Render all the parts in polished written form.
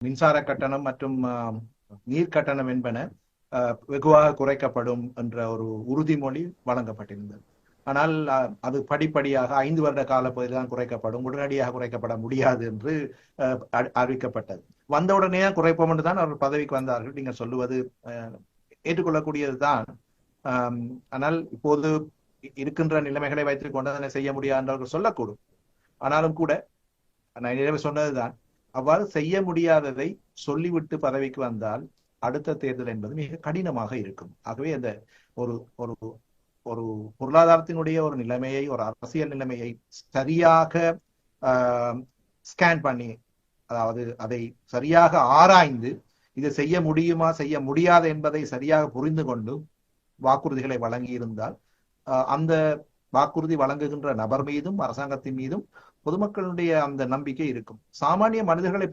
மின்சார கட்டணம் மற்றும் நீர் கட்டணம் என்பன வெகுவாக குறைக்கப்படும் என்ற ஒரு உறுதிமொழி வழங்கப்பட்டிருந்தது. ஆனால் அது படிப்படியாக 5 வருட காலப்பகுதியில் தான் குறைக்கப்படும், உடனடியாக குறைக்கப்பட முடியாது என்று அறிவிக்கப்பட்டது. வந்தவுடனே குறைப்போம் என்று தான் அவர்கள் பதவிக்கு வந்தார்கள். நீங்கள் சொல்லுவது ஏற்றுக்கொள்ளக்கூடியதுதான். ஆனால் இப்போது இருக்கின்ற நிலைமைகளை வைத்துக் கொண்டு அதனை செய்ய முடியாது என்று சொல்லக்கூடும். ஆனாலும் கூட நான் சொன்னதுதான், அவ்வாறு செய்ய முடியாததை சொல்லிவிட்டு பதவிக்கு வந்தால் அடுத்த தேர்தல் என்பது மிக கடினமாக இருக்கும். ஆகவே அந்த ஒரு ஒரு ஒரு பொருளாதாரத்தினுடைய ஒரு நிலைமையை, ஒரு அரசியல் நிலைமையை சரியாக ஸ்கேன் பண்ணி, அதாவது அதை சரியாக ஆராய்ந்து இதை செய்ய முடியுமா செய்ய முடியாது என்பதை சரியாக புரிந்து கொண்டு வாக்குறுதிகளை வழங்கி இருந்தால் அந்த வாக்குறுதி வழங்குகின்ற நபர் மீதும் அரசாங்கத்தின் மீதும் பொதுமக்களுடைய அந்த நம்பிக்கை இருக்கும். சாமானிய மனிதர்களை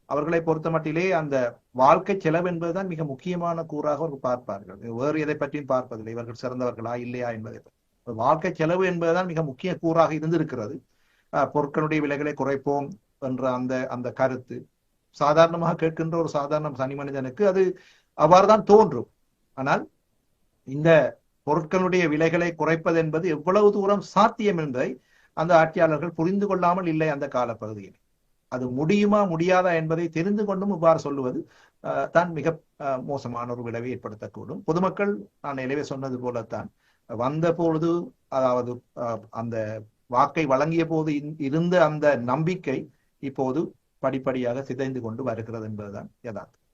அவர்களை பொறுத்த மட்டிலே அந்த வாழ்க்கை செலவு என்பதுதான் மிக முக்கியமான கூறாக அவர்கள் பார்ப்பார்கள். வேறு எதை பற்றியும் பார்ப்பதில்லை, இவர்கள் சிறந்தவர்களா இல்லையா என்பதை. வாழ்க்கை செலவு என்பதுதான் மிக முக்கிய கூறாக இருந்திருக்கிறது. பொருட்களுடைய விலைகளை குறைப்போம் என்ற அந்த கருத்து சாதாரணமாக கேட்கின்ற ஒரு சாதாரண தனி மனிதனுக்கு அது அவ்வாறுதான் தோன்றும். ஆனால் இந்த பொருட்களுடைய விலைகளை குறைப்பது என்பது எவ்வளவு தூரம் சாத்தியம் என்பதை அந்த ஆட்சியாளர்கள் புரிந்து கொள்ளாமல் இல்லை. அந்த காலப்பகுதியில் அது முடியுமா முடியாதா என்பதை தெரிந்து கொண்டும் இவ்வாறு சொல்லுவது தான் மிக மோசமான ஒரு விளைவை ஏற்படுத்தக்கூடும். பொதுமக்கள் நான் நிலவே சொன்னது போலத்தான் வந்த பொழுது, அதாவது அந்த வாக்கை வழங்கிய போது இருந்த அந்த நம்பிக்கை இப்போது படிப்படியாக சிதைந்து கொண்டு வருகிறது என்பதுதான் யதார்த்தம்.